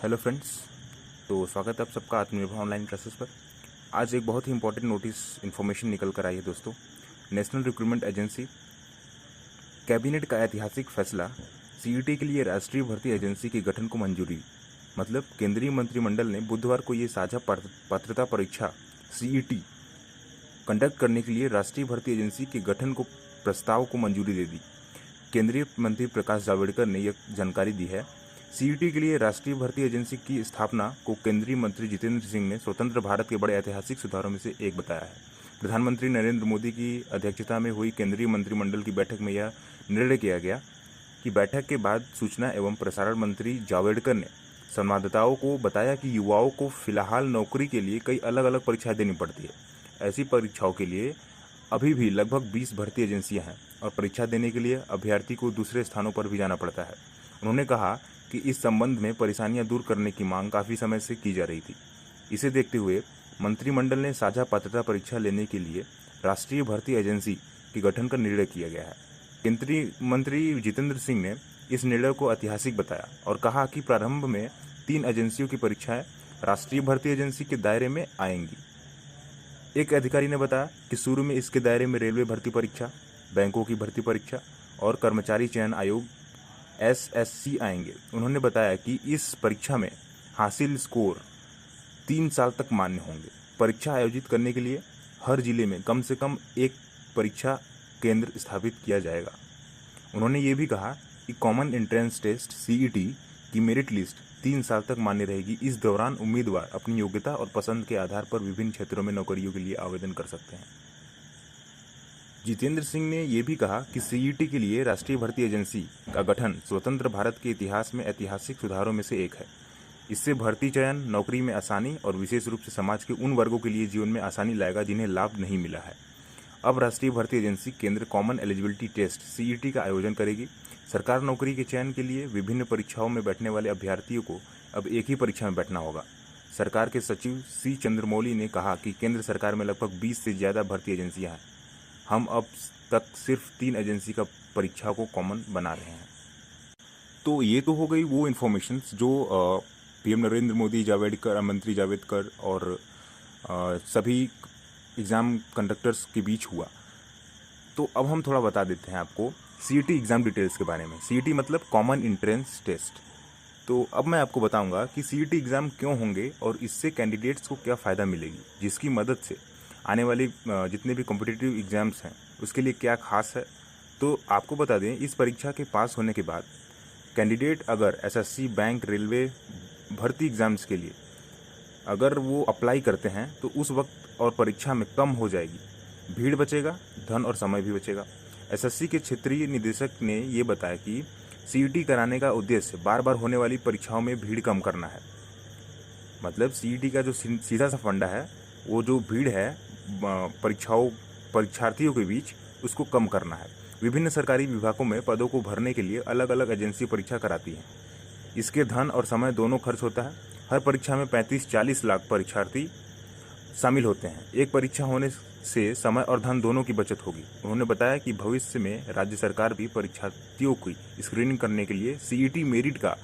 Hello friends. तो स्वागत है आप सबका आत्मनिर्भर ऑनलाइन क्लासेस पर। आज एक बहुत ही इंपॉर्टेंट नोटिस इन्फॉर्मेशन निकल कर आई है दोस्तों। नेशनल रिक्रूटमेंट एजेंसी कैबिनेट का ऐतिहासिक फैसला, सीईटी के लिए राष्ट्रीय भर्ती एजेंसी के गठन को मंजूरी। मतलब केंद्रीय मंत्रिमंडल ने बुधवार को ये साझा पात्रता परीक्षा सीईटी कंडक्ट करने के लिए राष्ट्रीय भर्ती एजेंसी के गठन को प्रस्ताव को मंजूरी दे दी। केंद्रीय मंत्री प्रकाश जावड़ेकर ने यह जानकारी दी है। सीईटी के लिए राष्ट्रीय भर्ती एजेंसी की स्थापना को केंद्रीय मंत्री जितेंद्र सिंह ने स्वतंत्र भारत के बड़े ऐतिहासिक सुधारों में से एक बताया है। प्रधानमंत्री नरेंद्र मोदी की अध्यक्षता में हुई केंद्रीय मंत्रिमंडल की बैठक में यह निर्णय किया गया कि बैठक के बाद सूचना एवं प्रसारण मंत्री जावड़ेकर ने संवाददाताओं को बताया कि युवाओं को फिलहाल नौकरी के लिए कई अलग अलग परीक्षाएं देनी पड़ती है। ऐसी परीक्षाओं के लिए अभी भी लगभग 20 भर्ती एजेंसियां हैं और परीक्षा देने के लिए अभ्यर्थी को दूसरे स्थानों पर भी जाना पड़ता है। उन्होंने कहा कि इस संबंध में परेशानियां दूर करने की मांग काफ़ी समय से की जा रही थी। इसे देखते हुए मंत्रिमंडल ने साझा पात्रता परीक्षा लेने के लिए राष्ट्रीय भर्ती एजेंसी के गठन का निर्णय किया गया है। केंद्रीय मंत्री जितेंद्र सिंह ने इस निर्णय को ऐतिहासिक बताया और कहा कि प्रारंभ में 3 एजेंसियों की परीक्षाएं राष्ट्रीय भर्ती एजेंसी के दायरे में आएंगी। एक अधिकारी ने बताया कि शुरू में इसके दायरे में रेलवे भर्ती परीक्षा, बैंकों की भर्ती परीक्षा और कर्मचारी चयन आयोग एसएससी आएंगे। उन्होंने बताया कि इस परीक्षा में हासिल स्कोर 3 साल तक मान्य होंगे। परीक्षा आयोजित करने के लिए हर जिले में कम से कम एक परीक्षा केंद्र स्थापित किया जाएगा। उन्होंने ये भी कहा कि कॉमन एंट्रेंस टेस्ट सीईटी की मेरिट लिस्ट 3 साल तक मान्य रहेगी। इस दौरान उम्मीदवार अपनी योग्यता और पसंद के आधार पर विभिन्न क्षेत्रों में नौकरियों के लिए आवेदन कर सकते हैं। जितेंद्र सिंह ने यह भी कहा कि सीईटी के लिए राष्ट्रीय भर्ती एजेंसी का गठन स्वतंत्र भारत के इतिहास में ऐतिहासिक सुधारों में से एक है। इससे भर्ती चयन, नौकरी में आसानी और विशेष रूप से समाज के उन वर्गों के लिए जीवन में आसानी लाएगा जिन्हें लाभ नहीं मिला है। अब राष्ट्रीय भर्ती एजेंसी केंद्र कॉमन एलिजिबिलिटी टेस्ट सीईटी का आयोजन करेगी। सरकार नौकरी के चयन के लिए विभिन्न परीक्षाओं में बैठने वाले अभ्यर्थियों को अब एक ही परीक्षा में बैठना होगा। सरकार के सचिव सी चंद्रमौली ने कहा कि केंद्र सरकार में लगभग 20 से ज़्यादा भर्ती एजेंसियां हैं। हम अब तक सिर्फ 3 एजेंसी का परीक्षा को कॉमन बना रहे हैं। तो ये तो हो गई वो इन्फॉर्मेशन जो पीएम नरेंद्र मोदी, मंत्री जावड़ेकर और सभी एग्ज़ाम कंडक्टर्स के बीच हुआ। तो अब हम थोड़ा बता देते हैं आपको सीईटी एग्ज़ाम डिटेल्स के बारे में। सीईटी मतलब कॉमन एंट्रेंस टेस्ट। तो अब मैं आपको बताऊंगा कि सीईटी एग्ज़ाम क्यों होंगे और इससे कैंडिडेट्स को क्या फ़ायदा मिलेगी, जिसकी मदद से आने वाली जितने भी कॉम्पिटिटिव एग्ज़ाम्स हैं उसके लिए क्या खास है। तो आपको बता दें, इस परीक्षा के पास होने के बाद कैंडिडेट अगर एसएससी, बैंक, रेलवे भर्ती एग्ज़ाम्स के लिए अगर वो अप्लाई करते हैं तो उस वक्त और परीक्षा में कम हो जाएगी, भीड़ बचेगा, धन और समय भी बचेगा। एसएससी के क्षेत्रीय निदेशक ने ये बताया कि सीईटी कराने का उद्देश्य बार बार होने वाली परीक्षाओं में भीड़ कम करना है। मतलब सीईटी का जो सीधा सा फंडा है, वो जो भीड़ है परीक्षार्थियों के बीच, उसको कम करना है। विभिन्न सरकारी विभागों में पदों को भरने के लिए अलग अलग एजेंसी परीक्षा कराती हैं। इसके धन और समय दोनों खर्च होता है। हर परीक्षा में 35-40 लाख परीक्षार्थी शामिल होते हैं। एक परीक्षा होने से समय और धन दोनों की बचत होगी। उन्होंने बताया कि भविष्य में राज्य सरकार भी परीक्षार्थियों की स्क्रीनिंग करने के लिए सीईटी मेरिट का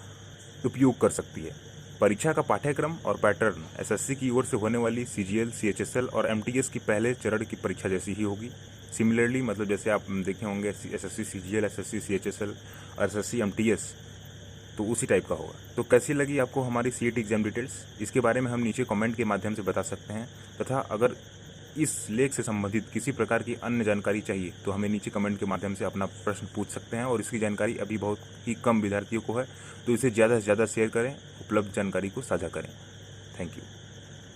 उपयोग कर सकती है। परीक्षा का पाठ्यक्रम और पैटर्न एसएससी की ओर से होने वाली सीजीएल, सीएचएसएल और एमटीएस की पहले चरण की परीक्षा जैसी ही होगी। सिमिलरली, मतलब जैसे आप देखे होंगे एसएससी सीजीएल, एसएससी सीएचएसएल और एसएससी एमटीएस, तो उसी टाइप का होगा। तो कैसी लगी आपको हमारी सीईटी एग्जाम डिटेल्स, इसके बारे में हम नीचे कमेंट के माध्यम से बता सकते हैं। तथा अगर इस लेख से संबंधित किसी प्रकार की अन्य जानकारी चाहिए तो हमें नीचे कमेंट के माध्यम से अपना प्रश्न पूछ सकते हैं। और इसकी जानकारी अभी बहुत ही कम विद्यार्थियों को है, तो इसे ज़्यादा से ज़्यादा शेयर करें, उपलब्ध जानकारी को साझा करें। Thank you.